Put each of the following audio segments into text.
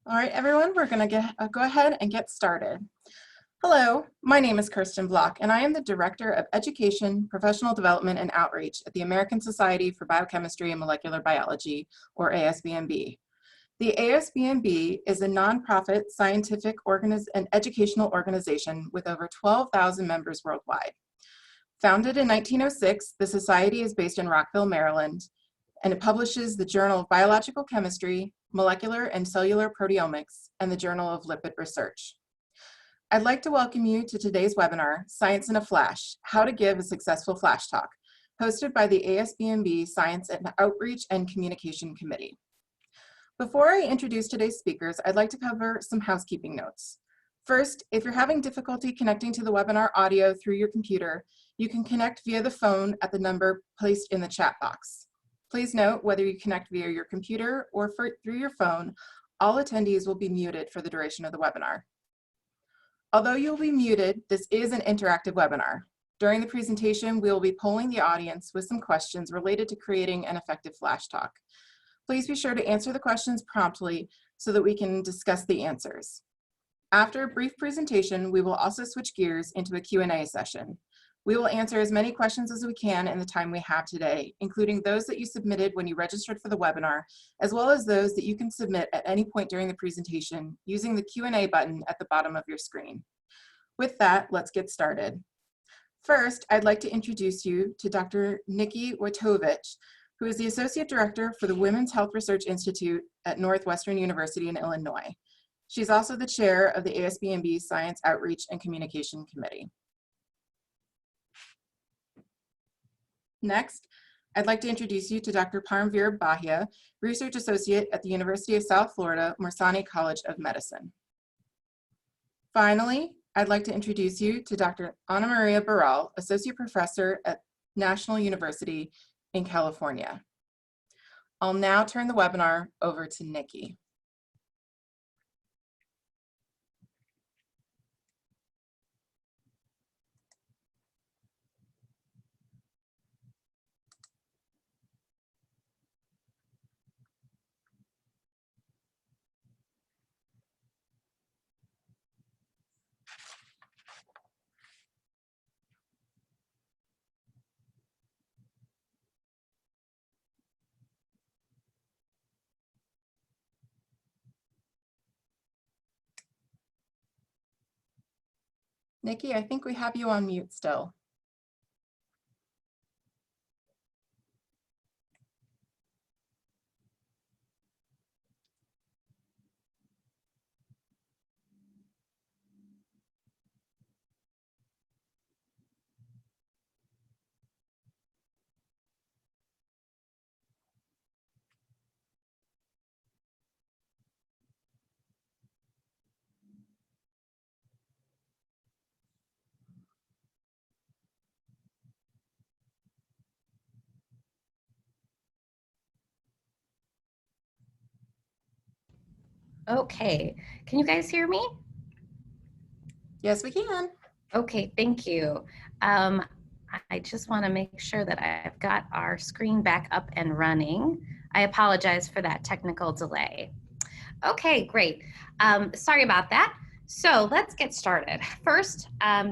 All right, everyone, we're going to go ahead and get started. Hello, my name is Kirsten Block, and I am the Director of Education, Professional Development, and Outreach at the American Society for Biochemistry and Molecular Biology, or ASBMB. The ASBMB is a nonprofit scientific and educational organization with over 12,000 members worldwide. Founded in 1906, the Society is based in Rockville, Maryland, and it publishes the Journal of Biological Chemistry, Molecular and Cellular Proteomics, and the Journal of Lipid Research. I'd like to welcome you to today's webinar, Science in a Flash, How to Give a Successful Flash Talk, hosted by the ASBMB Science and Outreach and Communication Committee. Before I introduce today's speakers, I'd like to cover some housekeeping notes. First, if you're having difficulty connecting to the webinar audio through your computer, you can connect via the phone at the number placed in the chat box. Please note, whether you connect via your computer or through your phone, all attendees will be muted for the duration of the webinar. Although you'll be muted, this is an interactive webinar. During the presentation, we will be polling the audience with some questions related to creating an effective flash talk. Please be sure to answer the questions promptly so that we can discuss the answers. After a brief presentation, we will also switch gears into a Q&A session. We will answer as many questions as we can in the time we have today, including those that you submitted when you registered for the webinar, as well as those that you can submit at any point during the presentation using the Q&A button at the bottom of your screen. With that, let's get started. First, I'd like to introduce you to Dr. Nicole Woitowich, who is the Associate Director for the Women's Health Research Institute at Northwestern University in Illinois. She's also the Chair of the ASBMB Science Outreach and Communication Committee. Next, I'd like to introduce you to Dr. Parmvir Bahia, Research Associate at the University of South Florida, Morsani College of Medicine. Finally, I'd like to introduce you to Dr. Ana Maria Barral, Associate Professor at National University in California. I'll now turn the webinar over to Nikki. Nikki, I think we have you on mute still. Okay, can you guys hear me? Yes, we can. Okay, thank you. I just want to make sure that I've got our screen back up and running. I apologize for that technical delay. Okay, great. Sorry about that. So let's get started. First,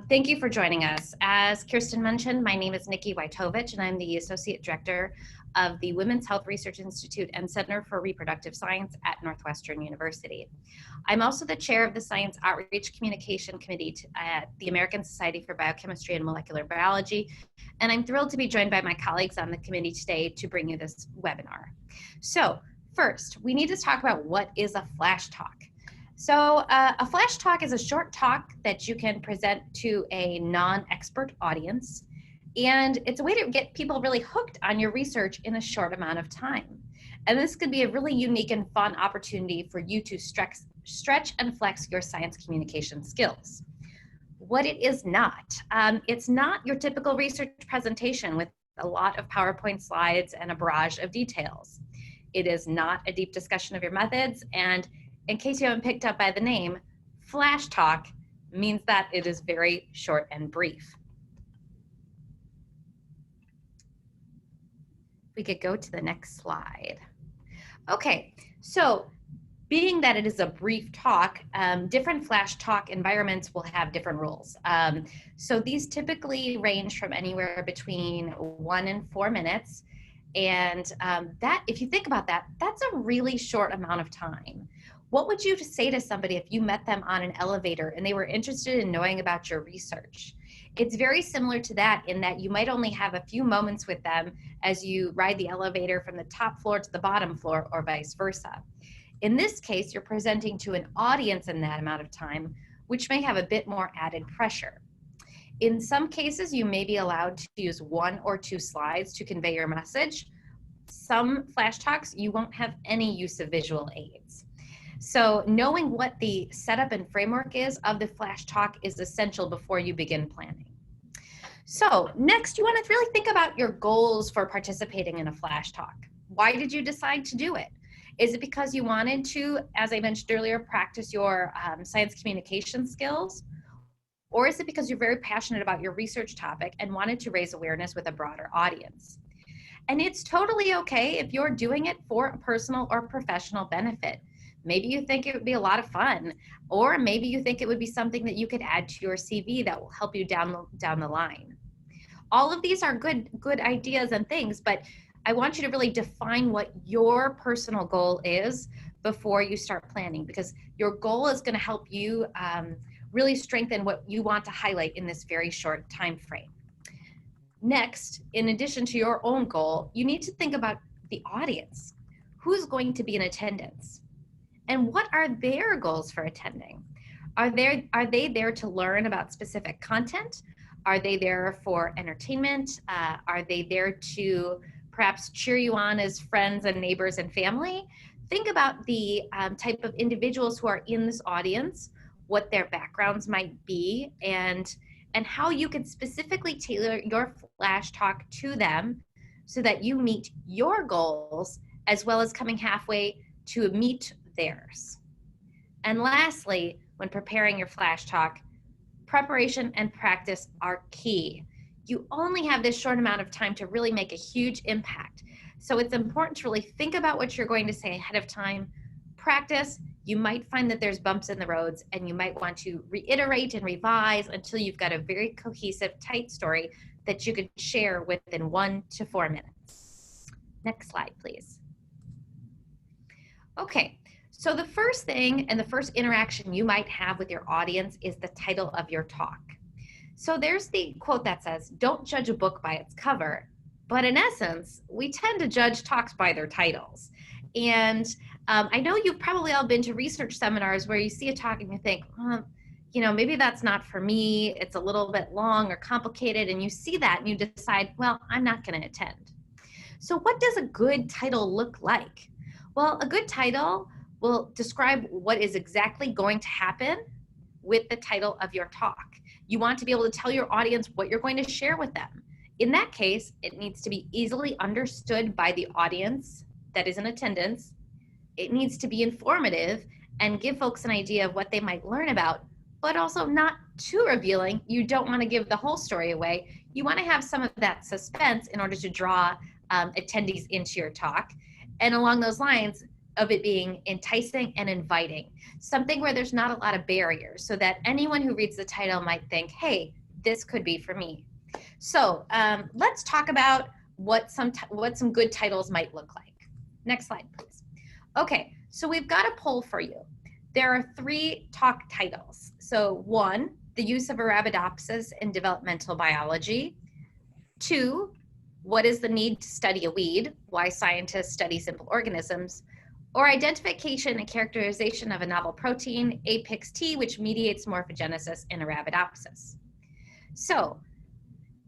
thank you for joining us. As Kirsten mentioned, my name is Nicole Woitowich, and I'm the Associate Director of the Women's Health Research Institute and Center for Reproductive Science at Northwestern University. I'm also the chair of the Science Outreach Communication Committee at the American Society for Biochemistry and Molecular Biology, and I'm thrilled to be joined by my colleagues on the committee today to bring you this webinar. So first, we need to talk about what is a flash talk. So a flash talk is a short talk that you can present to a non-expert audience, and it's a way to get people really hooked on your research in a short amount of time. And this could be a really unique and fun opportunity for you to stretch and flex your science communication skills. What it is not, it's not your typical research presentation with a lot of PowerPoint slides and a barrage of details. It is not a deep discussion of your methods, and in case you haven't picked up by the name, flash talk means that it is very short and brief. We could go to the next slide. Okay, so being that it is a brief talk, different Flash Talk environments will have different rules. So these typically range from anywhere between 1 and 4 minutes. And that, if you think about that, that's a really short amount of time. What would you say to somebody if you met them on an elevator and they were interested in knowing about your research? It's very similar to that in that you might only have a few moments with them as you ride the elevator from the top floor to the bottom floor or vice versa. In this case, you're presenting to an audience in that amount of time, which may have a bit more added pressure. In some cases, you may be allowed to use 1 or 2 slides to convey your message. Some Flash Talks, you won't have any use of visual aids. So knowing what the setup and framework is of the Flash Talk is essential before you begin planning. So next, you want to really think about your goals for participating in a Flash Talk. Why did you decide to do it? Is it because you wanted to, as I mentioned earlier, practice your science communication skills? Or is it because you're very passionate about your research topic and wanted to raise awareness with a broader audience? And it's totally okay if you're doing it for a personal or professional benefit. Maybe you think it would be a lot of fun, or maybe you think it would be something that you could add to your CV that will help you down the line. All of these are good ideas and things, but I want you to really define what your personal goal is before you start planning, because your goal is going to help you really strengthen what you want to highlight in this very short time frame. Next, in addition to your own goal, you need to think about the audience. Who's going to be in attendance? And what are their goals for attending? Are they there to learn about specific content? Are they there for entertainment? Are they there to perhaps cheer you on as friends and neighbors and family? Think about the type of individuals who are in this audience, what their backgrounds might be, and how you could specifically tailor your Flash Talk to them so that you meet your goals as well as coming halfway to meet theirs. And lastly, when preparing your Flash Talk, preparation and practice are key. You only have this short amount of time to really make a huge impact. So it's important to really think about what you're going to say ahead of time. Practice. You might find that there's bumps in the roads and you might want to reiterate and revise until you've got a very cohesive, tight story that you could share within 1 to 4 minutes. Next slide, please. Okay, so the first thing and the first interaction you might have with your audience is the title of your talk. So there's the quote that says, "Don't judge a book by its cover," but in essence, we tend to judge talks by their titles. And I know you've probably all been to research seminars where you see a talk and you think, maybe that's not for me. It's a little bit long or complicated. And you see that and you decide, well, I'm not going to attend. So what does a good title look like? Well, a good title will describe what is exactly going to happen with the title of your talk. You want to be able to tell your audience what you're going to share with them. In that case, it needs to be easily understood by the audience that is in attendance. It needs to be informative and give folks an idea of what they might learn about, but also not too revealing. You don't want to give the whole story away. You want to have some of that suspense in order to draw attendees into your talk. And along those lines of it being enticing and inviting, something where there's not a lot of barriers so that anyone who reads the title might think, hey, this could be for me. So let's talk about what some good titles might look like. Next slide, please. Okay, so we've got a poll for you. There are 3 talk titles. So 1, the use of Arabidopsis in developmental biology. 2, what is the need to study a weed? Why scientists study simple organisms. Or identification and characterization of a novel protein, Apix-T, which mediates morphogenesis in Arabidopsis. So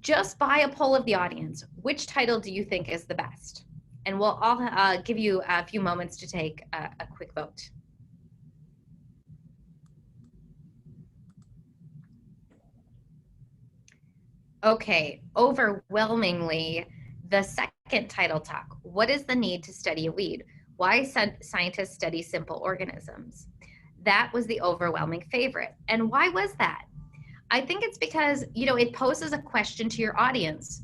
just by a poll of the audience, which title do you think is the best? And we'll all give you a few moments to take a quick vote. Okay, overwhelmingly, the second title talk, what is the need to study a weed? Why scientists study simple organisms? That was the overwhelming favorite. And why was that? I think it's because, it poses a question to your audience.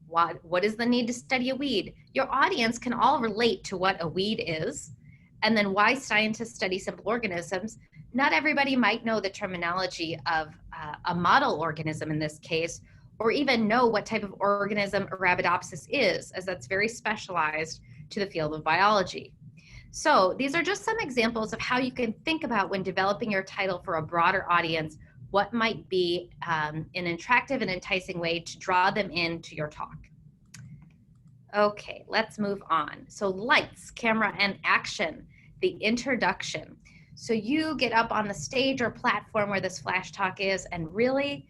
What is the need to study a weed? Your audience can all relate to what a weed is, And then why scientists study simple organisms. Not everybody might know the terminology of a model organism in this case, or even know what type of organism Arabidopsis is, as that's very specialized to the field of biology. So these are just some examples of how you can think about when developing your title for a broader audience, what might be an attractive and enticing way to draw them into your talk. Okay, let's move on. So lights, camera, and action, the introduction. So you get up on the stage or platform where this flash talk is, and really,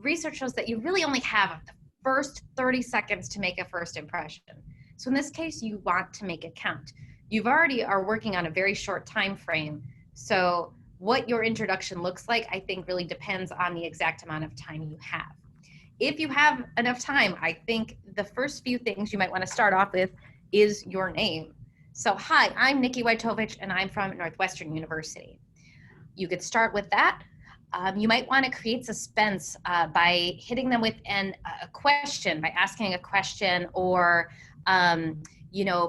research shows that you really only have the first 30 seconds to make a first impression. So in this case, you want to make it count. You've already are working on a very short time frame. So what your introduction looks like, I think really depends on the exact amount of time you have. If you have enough time, I think the first few things you might want to start off with is your name. So hi, I'm Nikki Woitowich, and I'm from Northwestern University. You could start with that. You might want to create suspense by hitting them with a question, by asking a question, or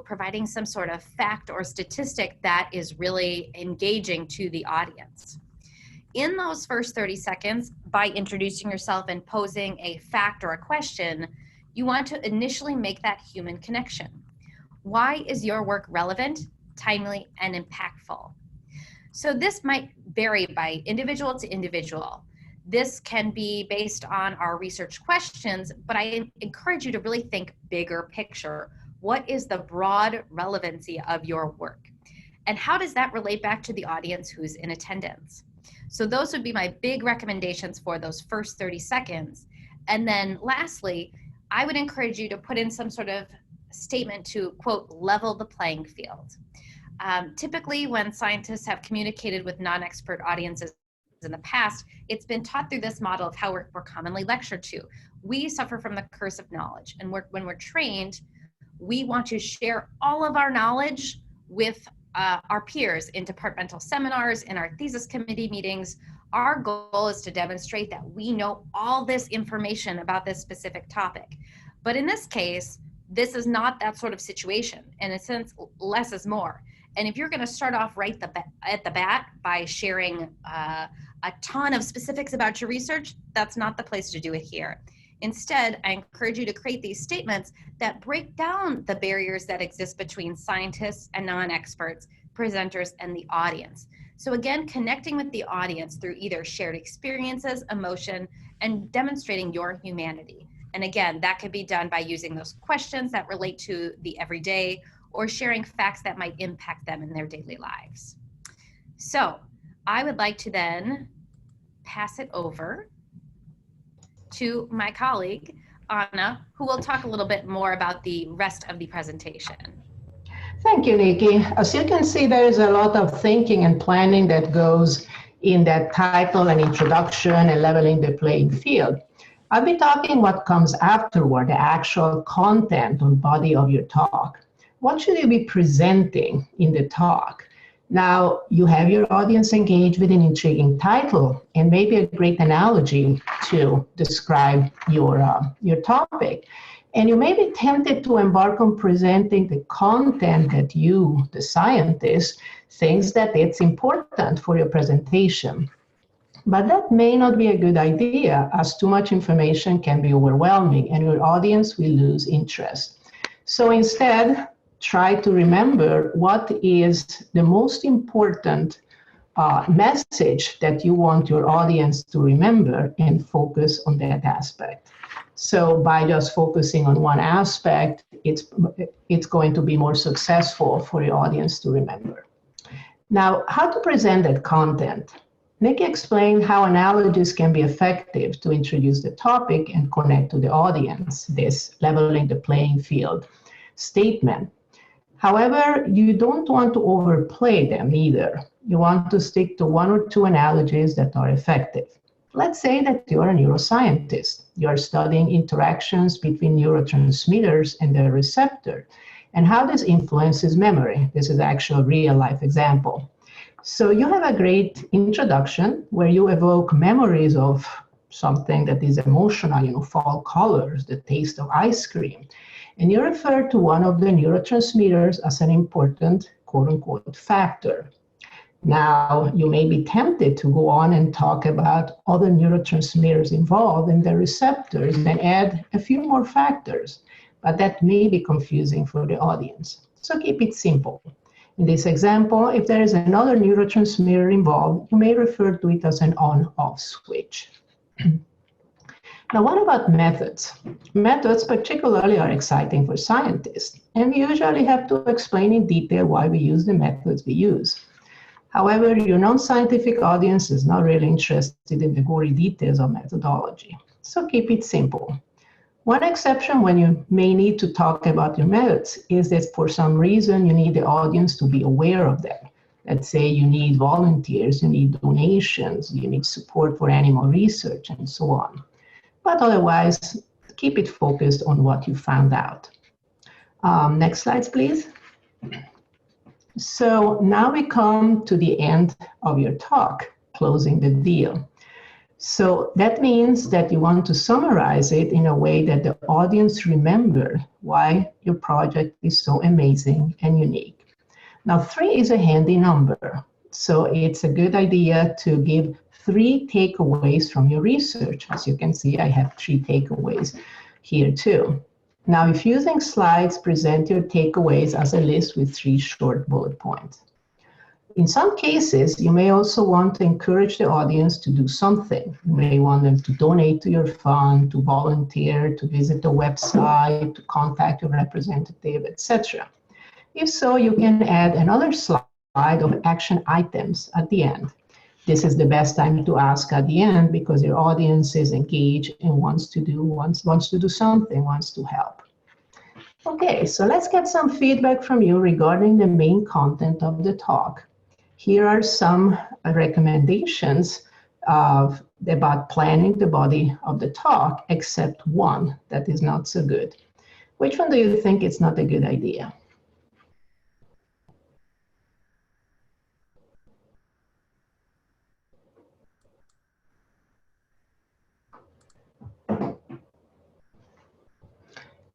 providing some sort of fact or statistic that is really engaging to the audience. In those first 30 seconds, by introducing yourself and posing a fact or a question, you want to initially make that human connection. Why is your work relevant, timely, and impactful? So this might vary by individual to individual. This can be based on our research questions, but I encourage you to really think bigger picture. What is the broad relevancy of your work? And how does that relate back to the audience who's in attendance? So those would be my big recommendations for those first 30 seconds. And then lastly, I would encourage you to put in some sort of statement to, quote, level the playing field. Typically, when scientists have communicated with non-expert audiences in the past, it's been taught through this model of how we're commonly lectured to. We suffer from the curse of knowledge. And when we're trained, we want to share all of our knowledge with our peers in departmental seminars, in our thesis committee meetings. Our goal is to demonstrate that we know all this information about this specific topic. But in this case, this is not that sort of situation. In a sense, less is more. And if you're going to start off right at the bat by sharing a ton of specifics about your research, that's not the place to do it here. Instead, I encourage you to create these statements that break down the barriers that exist between scientists and non-experts, presenters, and the audience. So again, connecting with the audience through either shared experiences, emotion, and demonstrating your humanity. And again, that could be done by using those questions that relate to the everyday, or sharing facts that might impact them in their daily lives. So I would like to then pass it over to my colleague, Anna, who will talk a little bit more about the rest of the presentation. Thank you, Nikki. As you can see, there is a lot of thinking and planning that goes in that title and introduction and leveling the playing field. I'll be talking what comes afterward, the actual content or body of your talk. What should you be presenting in the talk? Now, you have your audience engaged with an intriguing title and maybe a great analogy to describe your topic. And you may be tempted to embark on presenting the content that you, the scientist, thinks that it's important for your presentation. But that may not be a good idea, as too much information can be overwhelming and your audience will lose interest. So instead, try to remember what is the most important message that you want your audience to remember and focus on that aspect. So by just focusing on one aspect, it's going to be more successful for your audience to remember. Now, how to present that content? Nikki explained how analogies can be effective to introduce the topic and connect to the audience, this leveling the playing field statement. However, you don't want to overplay them either. You want to stick to one or two analogies that are effective. Let's say that you're a neuroscientist. You're studying interactions between neurotransmitters and their receptor and how this influences memory. This is actually a real-life example. So you have a great introduction where you evoke memories of something that is emotional, fall colors, the taste of ice cream. And you refer to one of the neurotransmitters as an important quote unquote factor. Now, you may be tempted to go on and talk about other neurotransmitters involved in the receptors and add a few more factors, but that may be confusing for the audience. So keep it simple. In this example, if there is another neurotransmitter involved, you may refer to it as an on-off switch. Now, what about methods? Methods particularly are exciting for scientists, and we usually have to explain in detail why we use the methods we use. However, your non-scientific audience is not really interested in the gory details of methodology, so keep it simple. One exception when you may need to talk about your methods is that for some reason you need the audience to be aware of them. Let's say you need volunteers, you need donations, you need support for animal research, and so on. But otherwise, keep it focused on what you found out. Next slides, please. So now we come to the end of your talk, closing the deal. So that means that you want to summarize it in a way that the audience remember why your project is so amazing and unique. Now, 3 is a handy number, so it's a good idea to give 3 takeaways from your research. As you can see, I have 3 takeaways here too. Now, if using slides, present your takeaways as a list with 3 short bullet points. In some cases, you may also want to encourage the audience to do something. You may want them to donate to your fund, to volunteer, to visit the website, to contact your representative, etc. If so, you can add another slide of action items at the end. This is the best time to ask at the end because your audience is engaged and wants to do something, wants to help. Okay, so let's get some feedback from you regarding the main content of the talk. Here are some recommendations about planning the body of the talk, except one that is not so good. Which one do you think is not a good idea?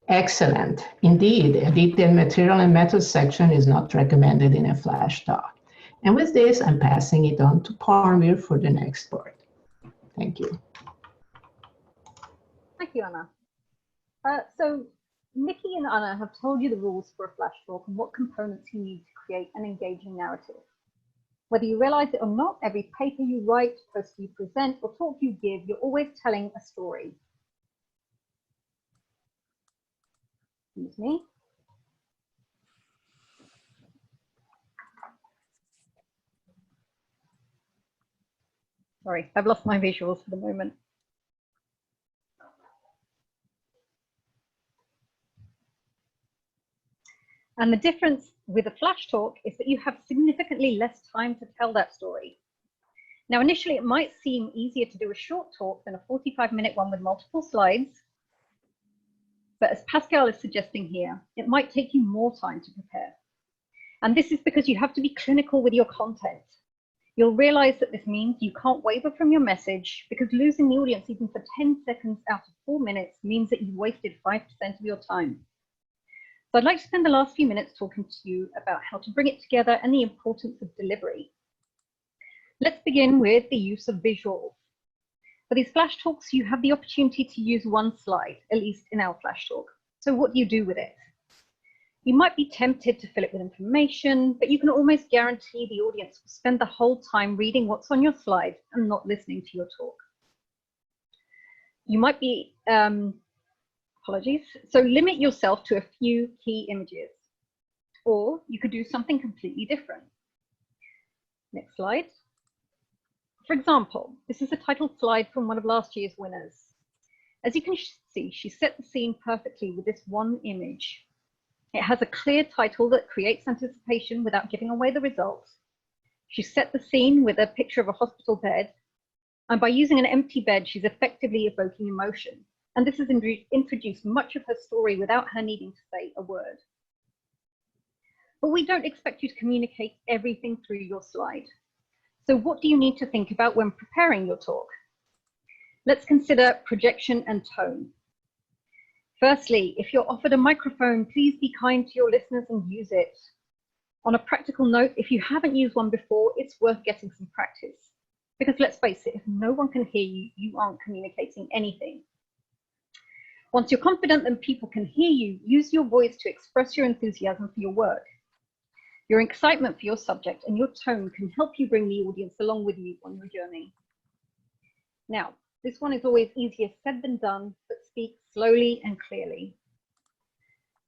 Excellent. Indeed, a detailed material and method section is not recommended in a flash talk. And with this, I'm passing it on to Parmvir for the next part. Thank you. Thank you, Anna. So Nikki and Anna have told you the rules for a flash talk and what components you need to create an engaging narrative. Whether you realize it or not, every paper you write, post you present, or talk you give, you're always telling a story. Excuse me. Sorry, I've lost my visuals for the moment. And the difference with a flash talk is that you have significantly less time to tell that story. Now, initially, it might seem easier to do a short talk than a 45-minute one with multiple slides. But as Pascal is suggesting here, it might take you more time to prepare. And this is because you have to be clinical with your content. You'll realize that this means you can't waver from your message because losing the audience even for 10 seconds out of 4 minutes means that you've wasted 5% of your time. So I'd like to spend the last few minutes talking to you about how to bring it together and the importance of delivery. Let's begin with the use of visuals. For these flash talks, you have the opportunity to use one slide, at least in our flash talk. So what do you do with it? You might be tempted to fill it with information, but you can almost guarantee the audience will spend the whole time reading what's on your slide and not listening to your talk. You might be, apologies, so limit yourself to a few key images, or you could do something completely different. Next slide. For example, this is a title slide from one of last year's winners. As you can see, she set the scene perfectly with this one image. It has a clear title that creates anticipation without giving away the results. She set the scene with a picture of a hospital bed, and by using an empty bed, she's effectively evoking emotion. And this has introduced much of her story without her needing to say a word. But we don't expect you to communicate everything through your slide. So what do you need to think about when preparing your talk? Let's consider projection and tone. Firstly, if you're offered a microphone, please be kind to your listeners and use it. On a practical note, if you haven't used one before, it's worth getting some practice. Because let's face it, if no one can hear you, you aren't communicating anything. Once you're confident that people can hear you, use your voice to express your enthusiasm for your work. Your excitement for your subject and your tone can help you bring the audience along with you on your journey. Now, this one is always easier said than done, but speak slowly and clearly.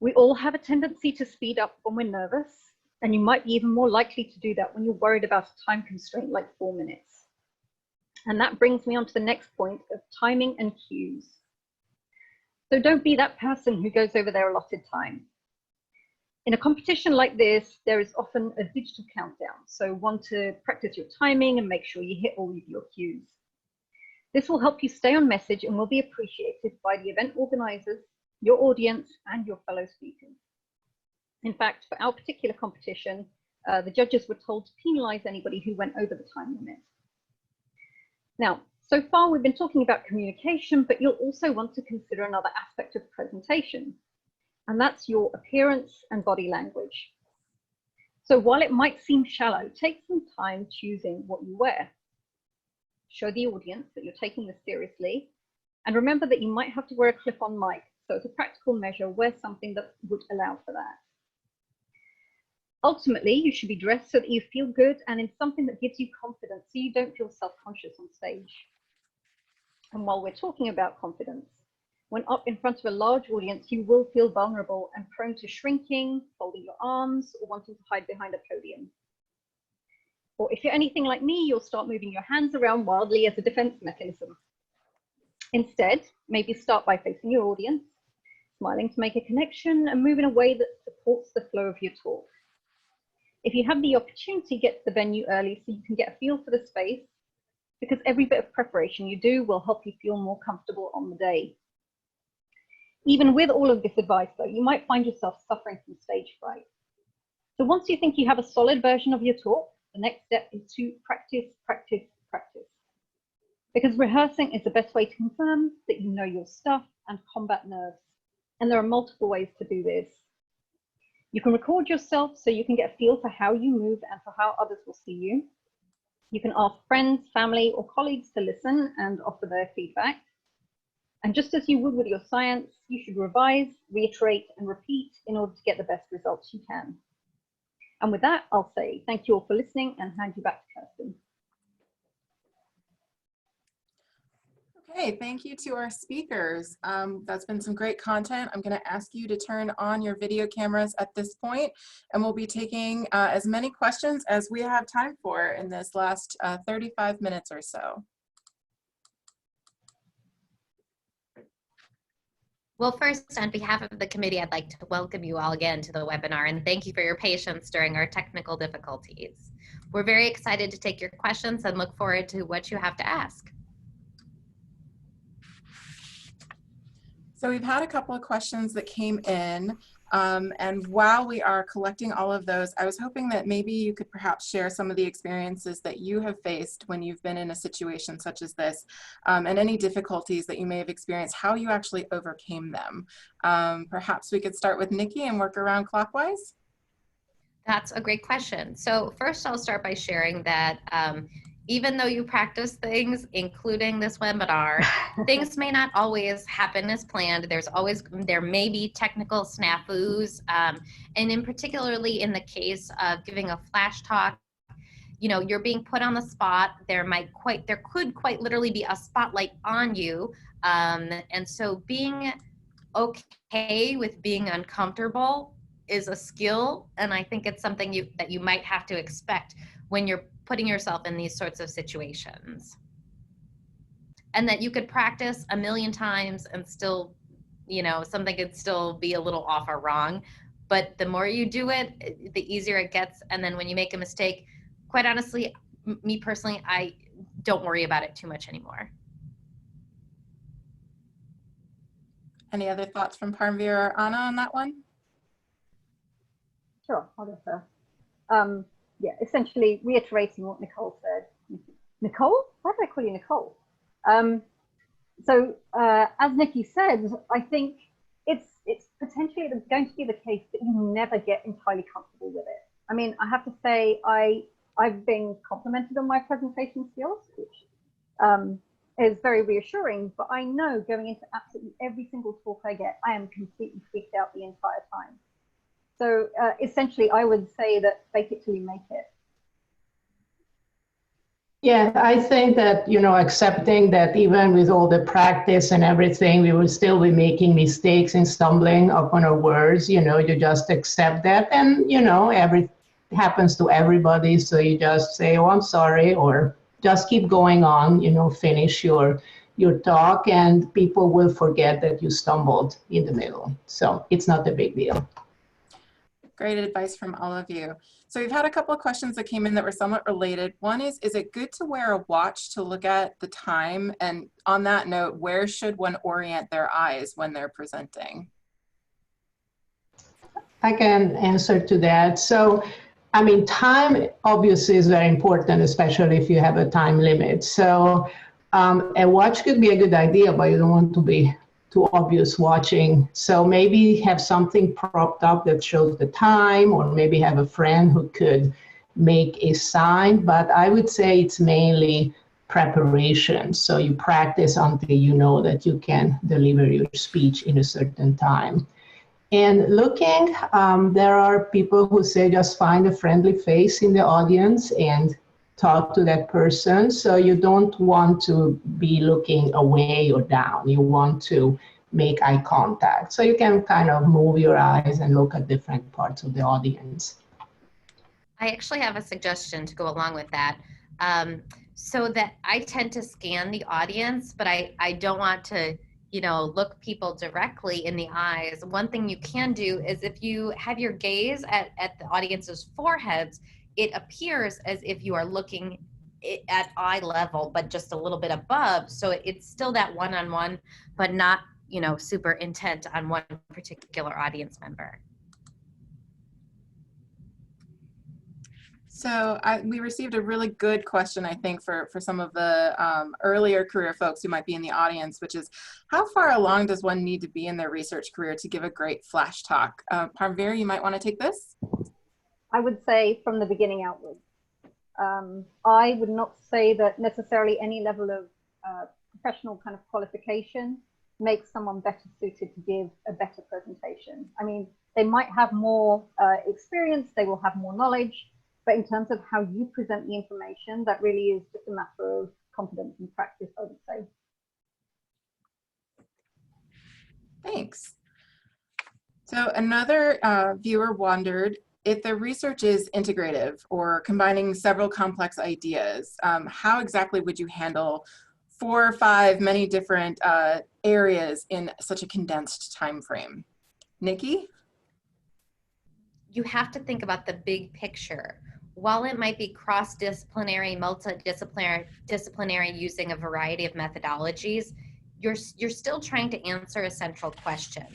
We all have a tendency to speed up when we're nervous, and you might be even more likely to do that when you're worried about a time constraint like 4 minutes. And that brings me on to the next point of timing and cues. So don't be that person who goes over their allotted time. In a competition like this, there is often a digital countdown. So want to practice your timing and make sure you hit all of your cues. This will help you stay on message and will be appreciated by the event organizers, your audience, and your fellow speakers. In fact, for our particular competition, the judges were told to penalize anybody who went over the time limit. Now, so far we've been talking about communication, but you'll also want to consider another aspect of presentation, and that's your appearance and body language. So while it might seem shallow, take some time choosing what you wear. Show the audience that you're taking this seriously, and remember that you might have to wear a clip-on mic, so as a practical measure, wear something that would allow for that. Ultimately, you should be dressed so that you feel good and in something that gives you confidence, so you don't feel self-conscious on stage. And while we're talking about confidence, when up in front of a large audience, you will feel vulnerable and prone to shrinking, folding your arms, or wanting to hide behind a podium. Or if you're anything like me, you'll start moving your hands around wildly as a defense mechanism. Instead, maybe start by facing your audience, smiling to make a connection, and move in a way that supports the flow of your talk. If you have the opportunity, get to the venue early so you can get a feel for the space, because every bit of preparation you do will help you feel more comfortable on the day. Even with all of this advice, though, you might find yourself suffering from stage fright. So once you think you have a solid version of your talk, the next step is to practice, practice, practice. Because rehearsing is the best way to confirm that you know your stuff and combat nerves. And there are multiple ways to do this. You can record yourself so you can get a feel for how you move and for how others will see you. You can ask friends, family, or colleagues to listen and offer their feedback. And just as you would with your science, you should revise, reiterate, and repeat in order to get the best results you can. And with that, I'll say thank you all for listening and hand you back to Kirsten. Okay, thank you to our speakers. That's been some great content. I'm going to ask you to turn on your video cameras at this point, and we'll be taking as many questions as we have time for in this last 35 minutes or so. Well, first, on behalf of the committee, I'd like to welcome you all again to the webinar and thank you for your patience during our technical difficulties. We're very excited to take your questions and look forward to what you have to ask. So we've had a couple of questions that came in, and while we are collecting all of those, I was hoping that maybe you could perhaps share some of the experiences that you have faced when you've been in a situation such as this, and any difficulties that you may have experienced, how you actually overcame them. Perhaps we could start with Nikki and work around clockwise. That's a great question. So first, I'll start by sharing that even though you practice things, including this webinar, things may not always happen as planned. There may be technical snafus, and in particularly in the case of giving a flash talk, you know, you're being put on the spot. There could quite literally be a spotlight on you, and so being okay with being uncomfortable is a skill, and I think it's something that you might have to expect when you're putting yourself in these sorts of situations. And that you could practice a million times and still, you know, something could still be a little off or wrong. But the more you do it, the easier it gets. And then when you make a mistake, quite honestly, me personally, I don't worry about it too much anymore. Any other thoughts from Parmvir or Anna on that one? Sure, I'll go first. Yeah, essentially reiterating what Nicole said. Nicole? Why did I call you Nicole? As Nikki said, I think it's potentially going to be the case that you never get entirely comfortable with it. I mean, I have to say, I've been complimented on my presentation skills, which is very reassuring, but I know going into absolutely every single talk I get, I am completely freaked out the entire time. So essentially, I would say that fake it till you make it. Yeah, I think that, accepting that even with all the practice and everything, we will still be making mistakes and stumbling upon our words, you just accept that. And, it happens to everybody. So you just say, oh, I'm sorry, or just keep going on, finish your talk, and people will forget that you stumbled in the middle. So it's not a big deal. Great advice from all of you. So we've had a couple of questions that came in that were somewhat related. One is it good to wear a watch to look at the time? And on that note, where should one orient their eyes when they're presenting? I can answer to that. So, I mean, time obviously is very important, especially if you have a time limit. So a watch could be a good idea, but you don't want to be too obvious watching. So maybe have something propped up that shows the time, or maybe have a friend who could make a sign. But I would say it's mainly preparation. So you practice until you know that you can deliver your speech in a certain time. And looking, there are people who say just find a friendly face in the audience and talk to that person. So you don't want to be looking away or down. You want to make eye contact. So you can kind of move your eyes and look at different parts of the audience. I actually have a suggestion to go along with that. So that I tend to scan the audience, but I don't want to, look people directly in the eyes. One thing you can do is if you have your gaze at the audience's foreheads, it appears as if you are looking at eye level, but just a little bit above. So it's still that one-on-one, but not, super intent on one particular audience member. So we received a really good question, I think, for some of the earlier career folks who might be in the audience, which is, how far along does one need to be in their research career to give a great flash talk? Parmvir, you might want to take this. I would say from the beginning outwards. I would not say that necessarily any level of professional kind of qualification makes someone better suited to give a better presentation. I mean, they might have more experience, they will have more knowledge, but in terms of how you present the information, that really is just a matter of confidence and practice, I would say. Thanks. So another viewer wondered, if the research is integrative or combining several complex ideas, how exactly would you handle 4 or 5 many different areas in such a condensed time frame? Nikki? You have to think about the big picture. While it might be cross-disciplinary, multidisciplinary using a variety of methodologies, you're still trying to answer a central question.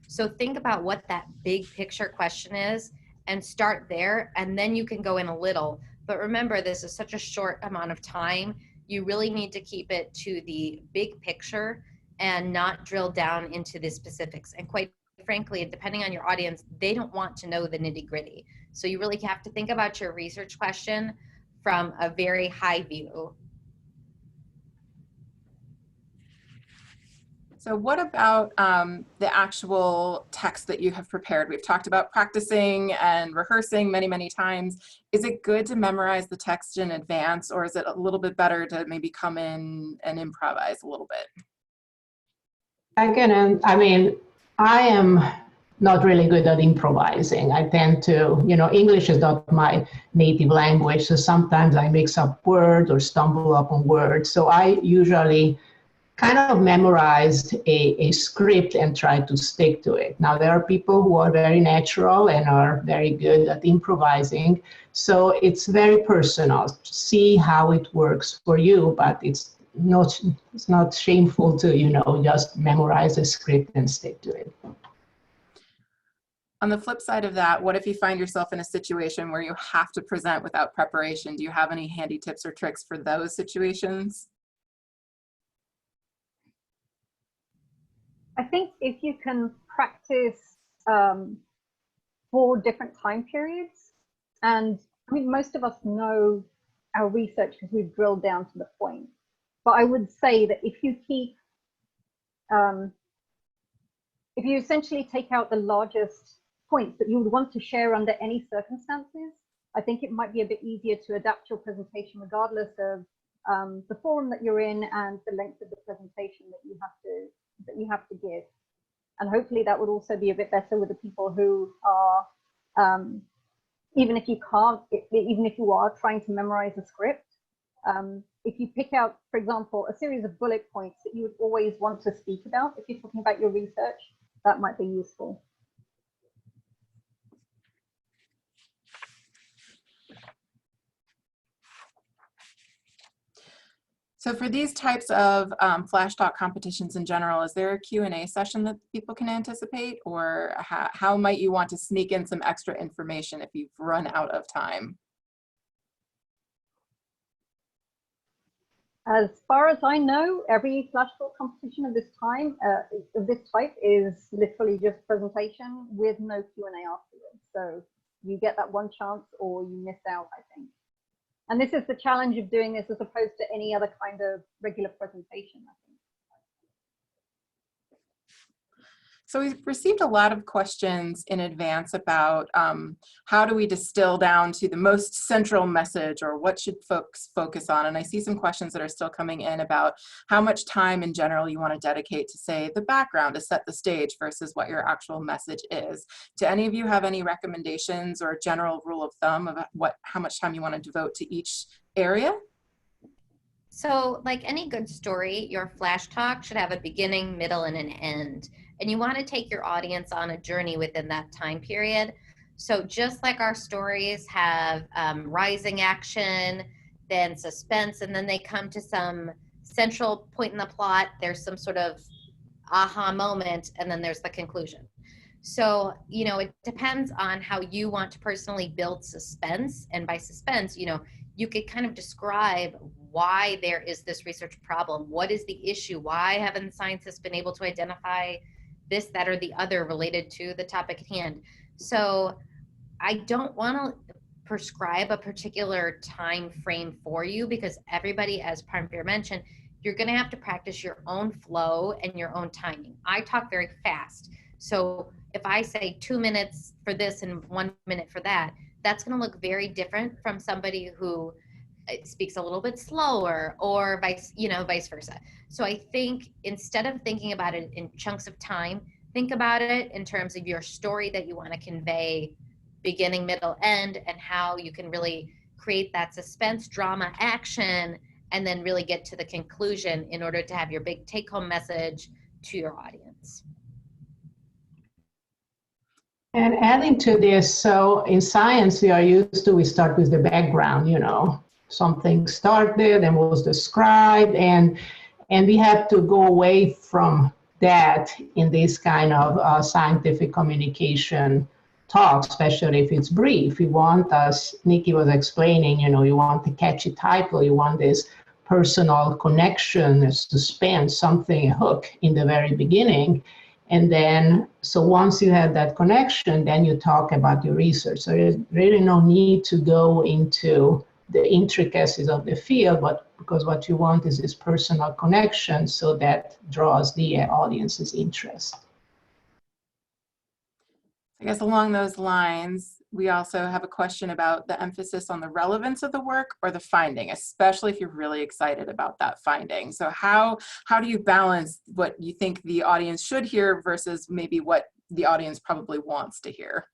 So think about what that big picture question is and start there, and then you can go in a little. But remember, this is such a short amount of time. You really need to keep it to the big picture and not drill down into the specifics. And quite frankly, depending on your audience, they don't want to know the nitty-gritty. So you really have to think about your research question from a very high view. So what about the actual text that you have prepared? We've talked about practicing and rehearsing many, many times. Is it good to memorize the text in advance, or is it a little bit better to maybe come in and improvise a little bit? Again, I mean, I am not really good at improvising. I tend to, English is not my native language, so sometimes I mix up words or stumble upon words. So I usually kind of memorized a script and try to stick to it. Now, there are people who are very natural and are very good at improvising. So it's very personal. See how it works for you, but it's not shameful to, just memorize a script and stick to it. On the flip side of that, what if you find yourself in a situation where you have to present without preparation? Do you have any handy tips or tricks for those situations? I think if you can practice 4 different time periods, And I mean, most of us know our research because we've drilled down to the point. But I would say that if you keep, if you essentially take out the largest points that you would want to share under any circumstances, I think it might be a bit easier to adapt your presentation regardless of the forum that you're in and the length of the presentation that you have to give. And hopefully that would also be a bit better with the people who are, even if you are trying to memorize a script, if you pick out, for example, a series of bullet points that you would always want to speak about, if you're talking about your research, that might be useful. So for these types of Flash Talk competitions in general, is there a Q&A session that people can anticipate, or how might you want to sneak in some extra information if you've run out of time? As far as I know, every Flash Talk competition of this type is literally just presentation with no Q&A afterwards. So you get that one chance or you miss out, I think. And this is the challenge of doing this as opposed to any other kind of regular presentation, I think. So we've received a lot of questions in advance about how do we distill down to the most central message, or what should folks focus on? And I see some questions that are still coming in about how much time in general you want to dedicate to, say, the background to set the stage versus what your actual message is. Do any of you have any recommendations or a general rule of thumb of how much time you want to devote to each area? So like any good story, your Flash Talk should have a beginning, middle, and an end. And you want to take your audience on a journey within that time period. So just like our stories have rising action, then suspense, and then they come to some central point in the plot, there's some sort of aha moment, and then there's the conclusion. So, you know, it depends on how you want to personally build suspense. And by suspense, you know, you could kind of describe why there is this research problem. What is the issue? Why haven't scientists been able to identify this, that, or the other related to the topic at hand? So I don't want to prescribe a particular time frame for you, because everybody, as Parmvir mentioned, you're going to have to practice your own flow and your own timing. I talk very fast. So if I say 2 minutes for this and 1 minute for that, that's going to look very different from somebody who speaks a little bit slower, or vice versa. So I think instead of thinking about it in chunks of time, think about it in terms of your story that you want to convey, beginning, middle, end, and how you can really create that suspense, drama, action, and then really get to the conclusion in order to have your big take-home message to your audience. And adding to this, so in science, we start with the background, you know, something started and was described, and we have to go away from that in this kind of scientific communication talk, especially if it's brief. We want, as Nikki was explaining, you know, you want the catchy title, you want this personal connection, a suspense, something, a hook in the very beginning. And then, so once you have that connection, then you talk about your research. So there's really no need to go into the intricacies of the field, but because what you want is this personal connection, so that draws the audience's interest. I guess along those lines, we also have a question about the emphasis on the relevance of the work or the finding, especially if you're really excited about that finding. So how do you balance what you think the audience should hear versus maybe what the audience probably wants to hear?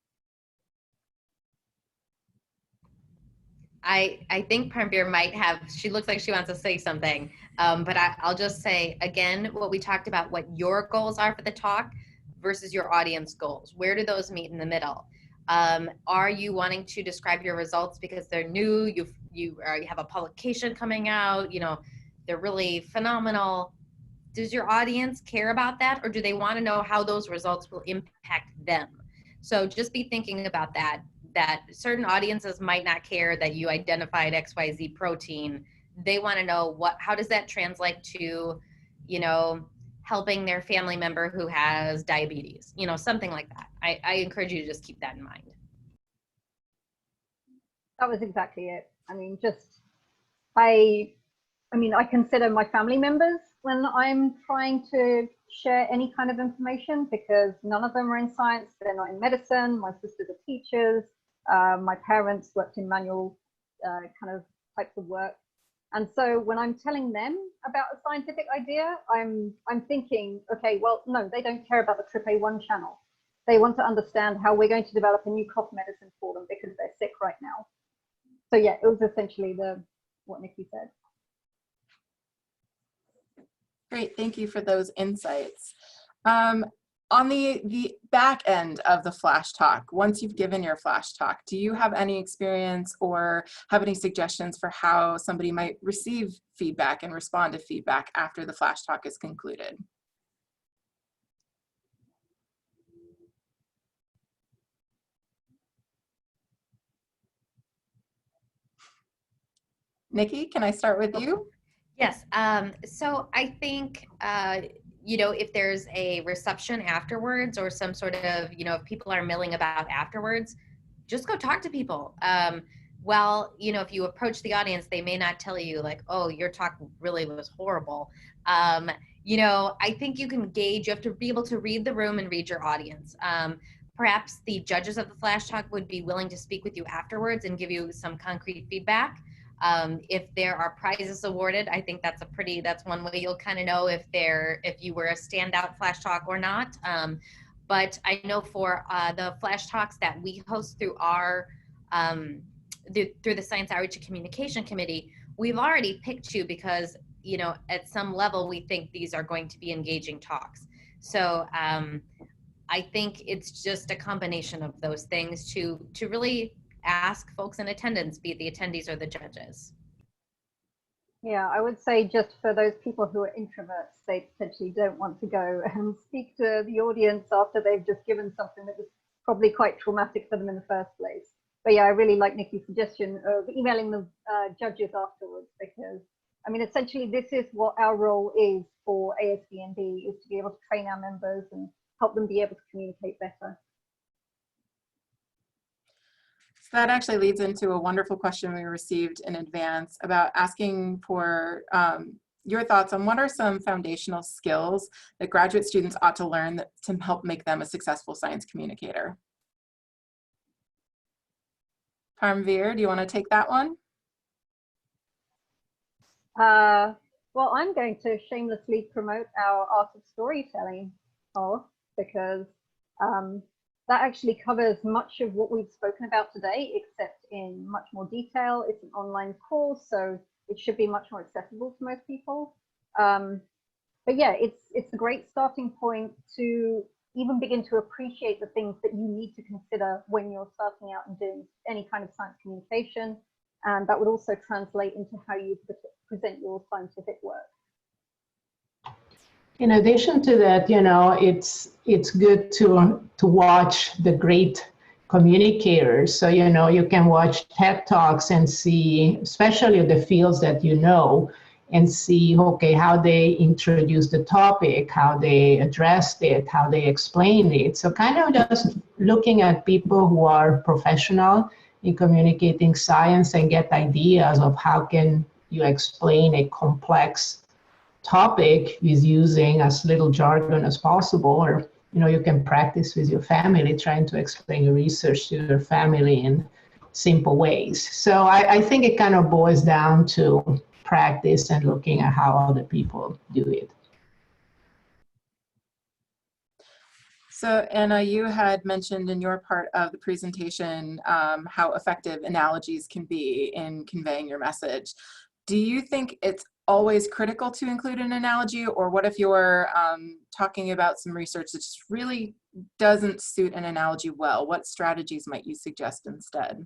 I think Parmvir might have, she looks like she wants to say something, but I'll just say, again, what we talked about, what your goals are for the talk versus your audience goals. Where do those meet in the middle? Are you wanting to describe your results because they're new, you have a publication coming out, you know, they're really phenomenal? Does your audience care about that, or do they want to know how those results will impact them? So just be thinking about that certain audiences might not care that you identified XYZ protein. They want to know how does that translate to, you know, helping their family member who has diabetes, you know, something like that. I encourage you to just keep that in mind. That was exactly it. I mean, I consider my family members when I'm trying to share any kind of information, because none of them are in science. They're not in medicine. My sisters are teachers. My parents worked in manual kind of types of work. And so when I'm telling them about a scientific idea, I'm thinking, okay, well, no, they don't care about the TRPA1 channel. They want to understand how we're going to develop a new cough medicine for them because they're sick right now. So yeah, it was essentially what Nikki said. Great, thank you for those insights. On the back end of the flash talk, once you've given your flash talk, do you have any experience or have any suggestions for how somebody might receive feedback and respond to feedback after the flash talk is concluded? Nikki, can I start with you? Yes, so I think, if there's a reception afterwards or some sort of, if people are milling about afterwards, just go talk to people. If you approach the audience, they may not tell you like, oh, your talk really was horrible. I think you can gauge, you have to be able to read the room and read your audience. Perhaps the judges of the flash talk would be willing to speak with you afterwards and give you some concrete feedback. If there are prizes awarded, I think that's one way you'll kind of know if you were a standout flash talk or not. But I know for the flash talks that we host through our through the Science Outreach and Communication Committee, we've already picked you because at some level we think these are going to be engaging talks. So I think it's just a combination of those things to really ask folks in attendance, be it the attendees or the judges. Yeah, I would say just for those people who are introverts, they potentially don't want to go and speak to the audience after they've just given something that was probably quite traumatic for them in the first place. But yeah, I really like Nikki's suggestion of emailing the judges afterwards, because I mean, essentially this is what our role is for ASBMB, is to be able to train our members and help them be able to communicate better. So that actually leads into a wonderful question we received in advance about asking for your thoughts on what are some foundational skills that graduate students ought to learn to help make them a successful science communicator. Parmvir, do you want to take that one? Well, I'm going to shamelessly promote our art of storytelling course, because that actually covers much of what we've spoken about today, except in much more detail. It's an online course, so it should be much more accessible to most people. But yeah, it's a great starting point to even begin to appreciate the things that you need to consider when you're starting out and doing any kind of science communication. And that would also translate into how you present your scientific work. In addition to that, it's good to watch the great communicators. So, you can watch TED Talks and see, especially the fields that and see, okay, how they introduced the topic, how they addressed it, how they explained it. So kind of just looking at people who are professional in communicating science and get ideas of how can you explain a complex topic with using as little jargon as possible, or you can practice with your family trying to explain your research to your family in simple ways. So I think it kind of boils down to practice and looking at how other people do it. So Anna, you had mentioned in your part of the presentation how effective analogies can be in conveying your message. Do you think it's always critical to include an analogy, or what if you're talking about some research that just really doesn't suit an analogy well? What strategies might you suggest instead?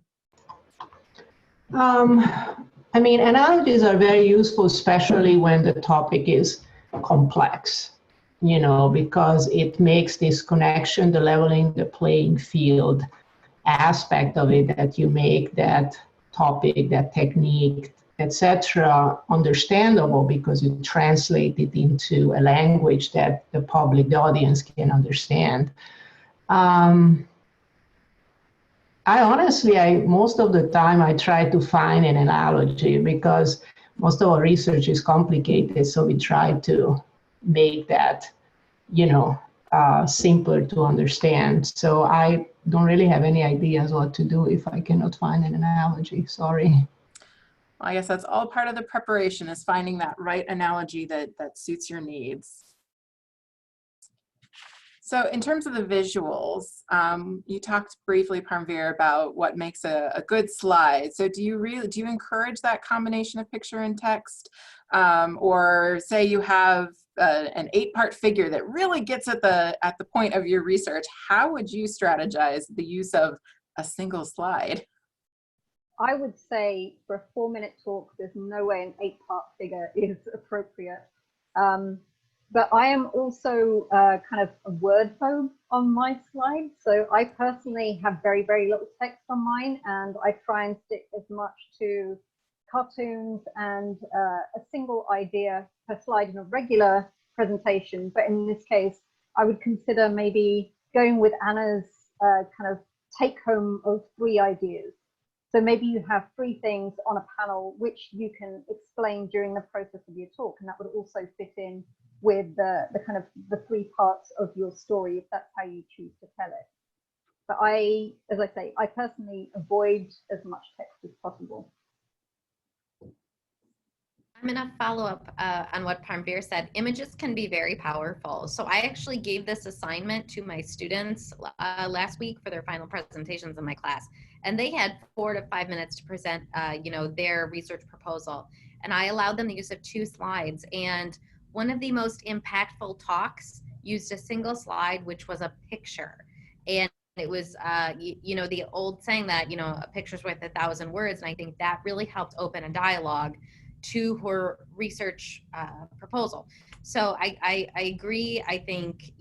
I mean, analogies are very useful, especially when the topic is complex, because it makes this connection, the leveling the playing field aspect of it, that you make that topic, that technique, etc., understandable, because you translate it into a language that the public, the audience can understand. I honestly, most of the time I try to find an analogy because most of our research is complicated. So we try to make that, simpler to understand. So I don't really have any ideas what to do if I cannot find an analogy. Sorry. Well, I guess that's all part of the preparation, is finding that right analogy that suits your needs. So in terms of the visuals, you talked briefly, Parmvir, about what makes a good slide. So do you encourage that combination of picture and text? Or say you have an 8-part figure that really gets at the point of your research, how would you strategize the use of a single slide? I would say for a 4-minute talk, there's no way an 8-part figure is appropriate. But I am also kind of a word phobe on my slides. So I personally have very, very little text on mine, and I try and stick as much to cartoons and a single idea per slide in a regular presentation. But in this case, I would consider maybe going with Anna's kind of take home of 3 ideas. So maybe you have 3 things on a panel which you can explain during the process of your talk, and that would also fit in with the kind of the 3 parts of your story, if that's how you choose to tell it. But as I say, I personally avoid as much text as possible. I'm going to follow up on what Parmvir said. Images can be very powerful. So I actually gave this assignment to my students last week for their final presentations in my class, and they had 4 to 5 minutes to present, their research proposal. And I allowed them the use of 2 slides. And one of the most impactful talks used a single slide, which was a picture. And it was, the old saying that, a picture's worth 1,000 words. And I think that really helped open a dialogue to her research proposal. So I agree. I think,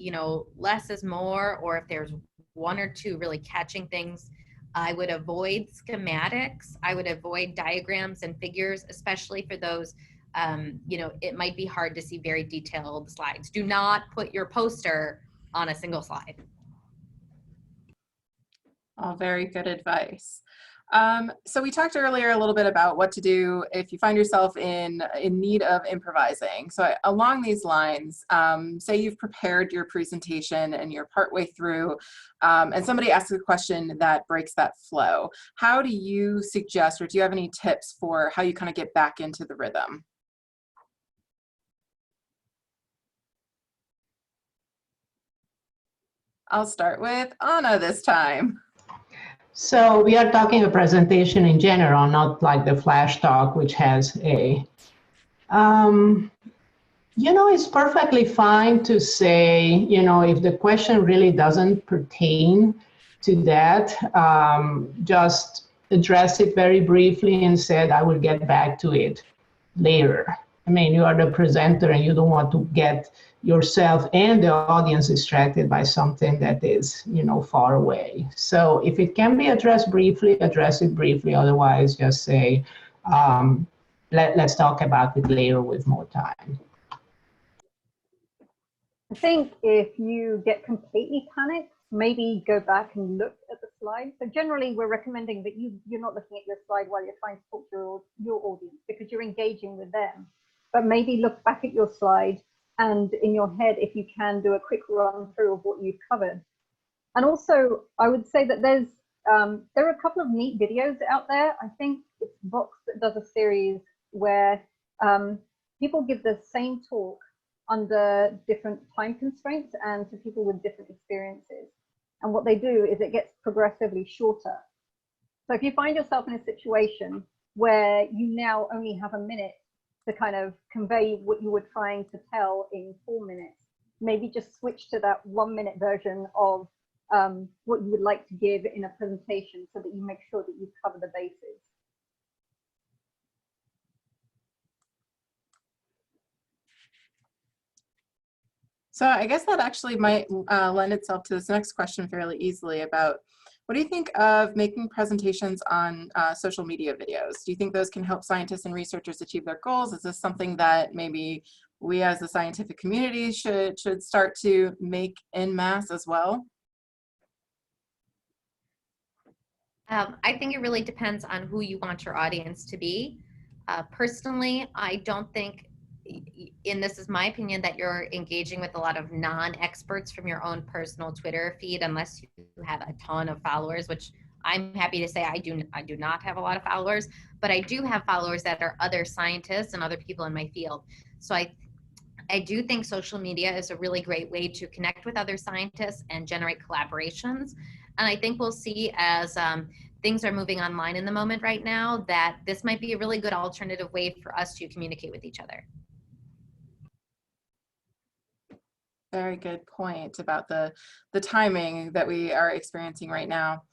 less is more, or if there's 1 or 2 really catching things, I would avoid schematics. I would avoid diagrams and figures, especially for those, it might be hard to see very detailed slides. Do not put your poster on a single slide. All very good advice. So we talked earlier a little bit about what to do if you find yourself in need of improvising. So along these lines, say you've prepared your presentation and you're partway through, and somebody asks a question that breaks that flow. How do you suggest, or do you have any tips for how you kind of get back into the rhythm? I'll start with Anna this time. So we are talking a presentation in general, not like the flash talk, which has a, it's perfectly fine to say, if the question really doesn't pertain to that, just address it very briefly and said, I will get back to it later. I mean, you are the presenter and you don't want to get yourself and the audience distracted by something that is, far away. So if it can be addressed briefly, address it briefly. Otherwise, just say, let's talk about it later with more time. I think if you get completely panicked, maybe go back and look at the slide. So generally, we're recommending that you're not looking at your slide while you're trying to talk to your audience, because you're engaging with them. But maybe look back at your slide, and in your head, if you can, do a quick run through of what you've covered. And also, I would say that there are a couple of neat videos out there. I think it's Vox that does a series where people give the same talk under different time constraints and to people with different experiences. And what they do is it gets progressively shorter. So if you find yourself in a situation where you now only have a minute to kind of convey what you were trying to tell in 4 minutes, maybe just switch to that 1-minute version of what you would like to give in a presentation, so that you make sure that you cover the bases. So I guess that actually might lend itself to this next question fairly easily about, what do you think of making presentations on social media videos? Do you think those can help scientists and researchers achieve their goals? Is this something that maybe we as the scientific community should start to make en masse as well? I think it really depends on who you want your audience to be. Personally, I don't think, and this is my opinion, that you're engaging with a lot of non-experts from your own personal Twitter feed, unless you have a ton of followers, which I'm happy to say I do not have a lot of followers, but I do have followers that are other scientists and other people in my field. So I do think social media is a really great way to connect with other scientists and generate collaborations. And I think we'll see as things are moving online in the moment right now, that this might be a really good alternative way for us to communicate with each other. Very good point about the timing that we are experiencing right now.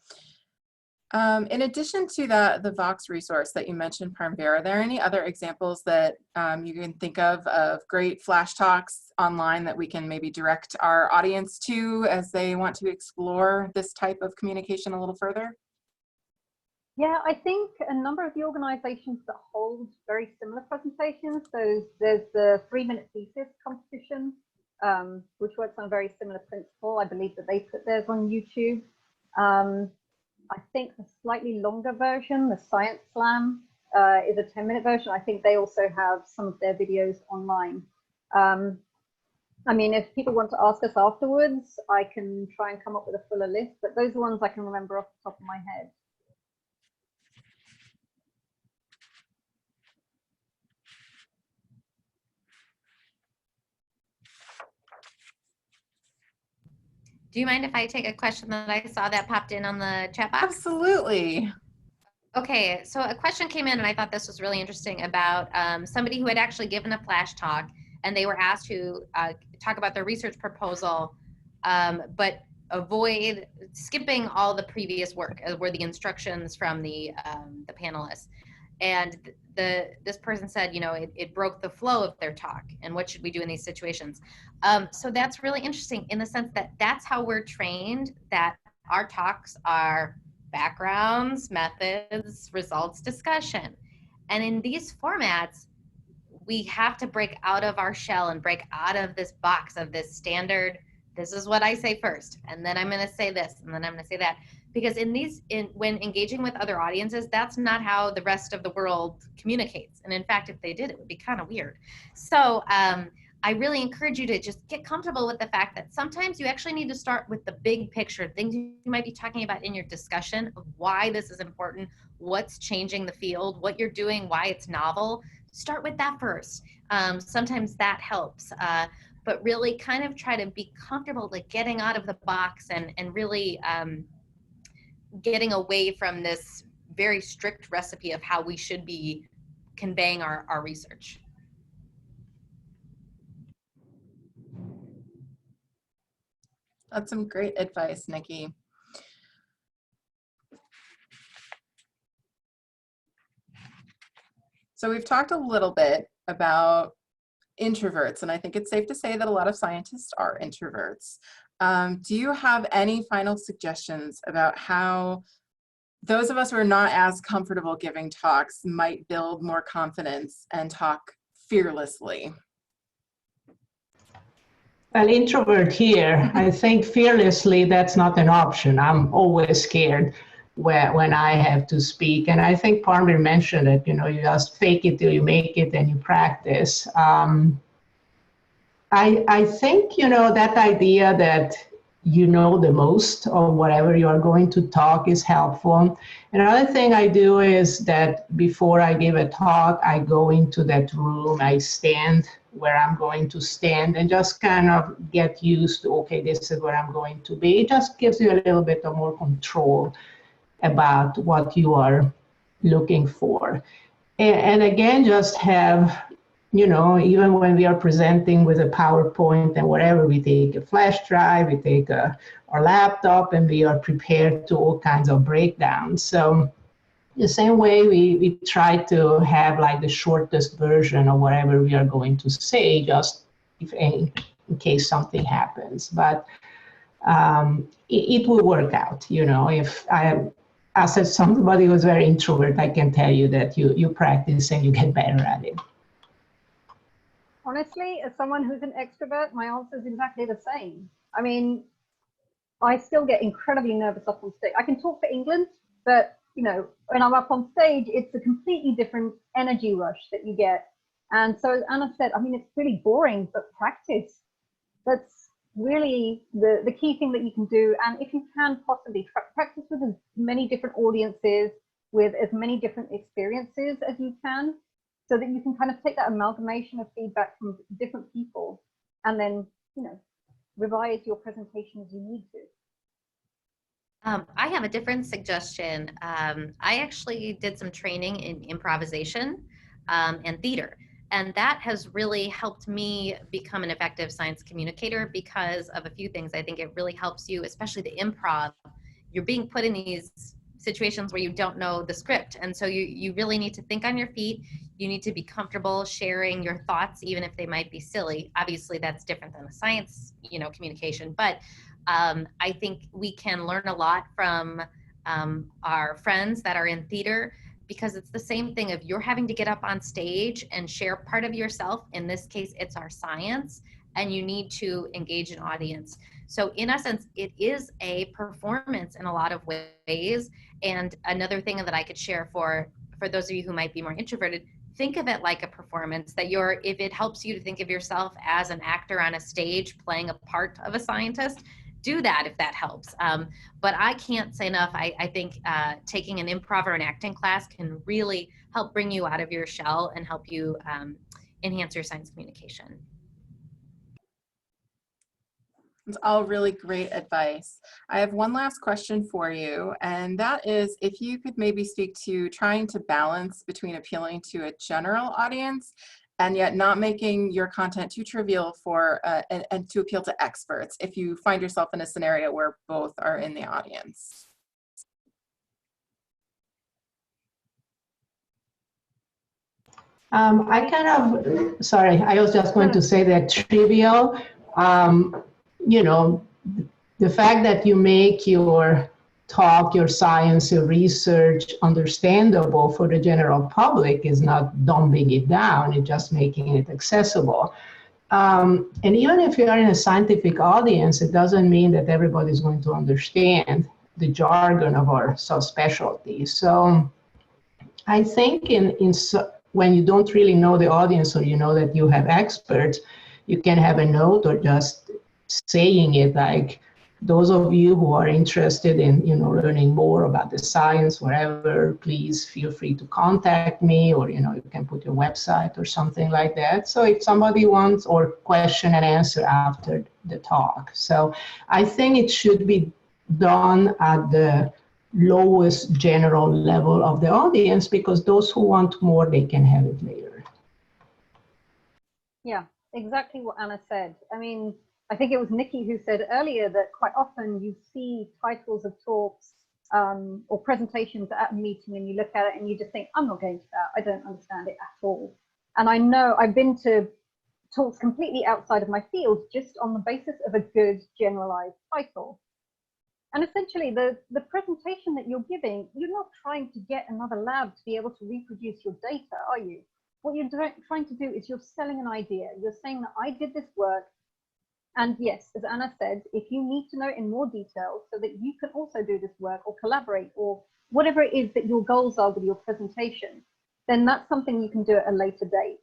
In addition to the Vox resource that you mentioned, Parmvir, are there any other examples that you can think of great flash talks online that we can maybe direct our audience to as they want to explore this type of communication a little further? Yeah, I think a number of the organizations that hold very similar presentations, so there's the 3-minute thesis competition, which works on a very similar principle. I believe that they put theirs on YouTube. I think the slightly longer version, the Science Slam, is a 10-minute version. I think they also have some of their videos online. I mean, if people want to ask us afterwards, I can try and come up with a fuller list, but those are ones I can remember off the top of my head. Do you mind if I take a question that I saw that popped in on the chat box? Absolutely. Okay, so a question came in and I thought this was really interesting about somebody who had actually given a flash talk, and they were asked to talk about their research proposal, but avoid skipping all the previous work, were the instructions from the panelists. And this person said, you know, it broke the flow of their talk, and what should we do in these situations? So that's really interesting in the sense that that's how we're trained, that our talks are backgrounds, methods, results, discussion. And in these formats, we have to break out of our shell and break out of this box of this standard. This is what I say first, and then I'm going to say this, and then I'm going to say that. Because when engaging with other audiences, that's not how the rest of the world communicates. And in fact, if they did, it would be kind of weird. So I really encourage you to just get comfortable with the fact that sometimes you actually need to start with the big picture, things you might be talking about in your discussion of why this is important, what's changing the field, what you're doing, why it's novel. Start with that first. Sometimes that helps. But really kind of try to be comfortable like getting out of the box and really getting away from this very strict recipe of how we should be conveying our research. That's some great advice, Nikki. So we've talked a little bit about introverts, and I think it's safe to say that a lot of scientists are introverts. Do you have any final suggestions about how those of us who are not as comfortable giving talks might build more confidence and talk fearlessly? Well, introvert here, I think fearlessly, that's not an option. I'm always scared when I have to speak. And I think Parmvir mentioned it, you know, you just fake it till you make it and you practice. I think, you know, that idea that you know the most of whatever you are going to talk is helpful. Another thing I do is that before I give a talk, I go into that room, I stand where I'm going to stand and just kind of get used to, okay, this is where I'm going to be. It just gives you a little bit of more control about what you are looking for. And again, just have, you know, even when we are presenting with a PowerPoint and whatever, we take a flash drive, we take our laptop, and we are prepared to all kinds of breakdowns. So the same way we try to have like the shortest version of whatever we are going to say, just in case something happens. But it will work out, you know. If I, as somebody who's very introvert, I can tell you that you practice and you get better at it. Honestly, as someone who's an extrovert, my answer is exactly the same. I mean, I still get incredibly nervous up on stage. I can talk for England, But, you know, when I'm up on stage, it's a completely different energy rush that you get. And so as Anna said, I mean, it's pretty boring, but practice. That's really the key thing that you can do. And if you can possibly practice with as many different audiences, with as many different experiences as you can, so that you can kind of take that amalgamation of feedback from different people and then, you know, revise your presentation as you need to. I have a different suggestion. I actually did some training in improvisation and theater, and that has really helped me become an effective science communicator because of a few things. I think it really helps you, especially the improv. You're being put in these situations where you don't know the script, and so you really need to think on your feet. You need to be comfortable sharing your thoughts, even if they might be silly. Obviously, that's different than a science, you know, communication, but I think we can learn a lot from our friends that are in theater, because it's the same thing of you're having to get up on stage and share part of yourself. In this case, it's our science, and you need to engage an audience. So in essence, it is a performance in a lot of ways. And another thing that I could share for those of you who might be more introverted, think of it like a performance, that if it helps you to think of yourself as an actor on a stage playing a part of a scientist, do that if that helps. But I can't say enough. I think taking an improv or an acting class can really help bring you out of your shell and help you enhance your science communication. It's all really great advice. I have one last question for you, and that is if you could maybe speak to trying to balance between appealing to a general audience and yet not making your content too trivial for and to appeal to experts if you find yourself in a scenario where both are in the audience. I kind of, sorry, I was just going to say that trivial, you know, the fact that you make your talk, your science, your research understandable for the general public is not dumbing it down, it's just making it accessible. And even if you are in a scientific audience, it doesn't mean that everybody's going to understand the jargon of our subspecialties. So I think when you don't really know the audience, or you know that you have experts, you can have a note or just saying it like, those of you who are interested in, you know, learning more about the science, wherever, please feel free to contact me, or, you know, you can put your website or something like that. So if somebody wants, or question and answer after the talk. So I think it should be done at the lowest general level of the audience, because those who want more, they can have it later. Yeah, exactly what Anna said. I mean, I think it was Nikki who said earlier that quite often you see titles of talks or presentations at a meeting, and you look at it and you just think, I'm not going to that. I don't understand it at all. And I know I've been to talks completely outside of my field just on the basis of a good generalized title. And essentially the presentation that you're giving, you're not trying to get another lab to be able to reproduce your data, are you? What you're trying to do is you're selling an idea. You're saying that I did this work. And yes, as Anna said, if you need to know in more detail so that you can also do this work or collaborate or whatever it is that your goals are with your presentation, then that's something you can do at a later date.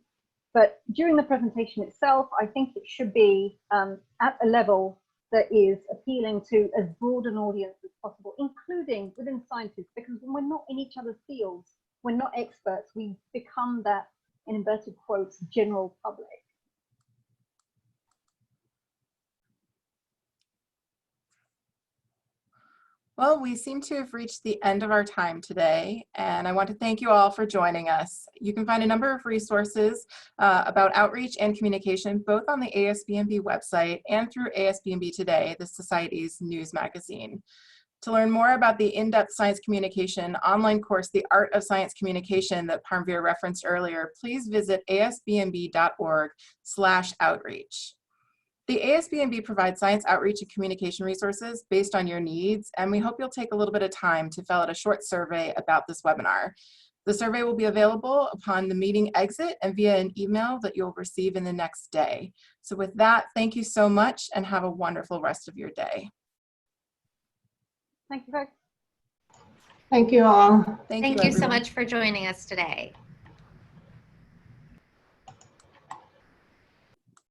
But during the presentation itself, I think it should be at a level that is appealing to as broad an audience as possible, including within scientists, because when we're not in each other's fields, we're not experts, we become that, in inverted quotes, general public. Well, we seem to have reached the end of our time today, and I want to thank you all for joining us. You can find a number of resources about outreach and communication, both on the ASBMB website and through ASBMB Today, the Society's news magazine. To learn more about the in-depth science communication online course, The Art of Science Communication, that Parmvir referenced earlier, please visit asbmb.org/outreach. The ASBMB provides science outreach and communication resources based on your needs, and we hope you'll take a little bit of time to fill out a short survey about this webinar. The survey will be available upon the meeting exit and via an email that you'll receive in the next day. So with that, thank you so much and have a wonderful rest of your day. Thank you, folks. Thank you all. Thank you so everyone. much for joining us today.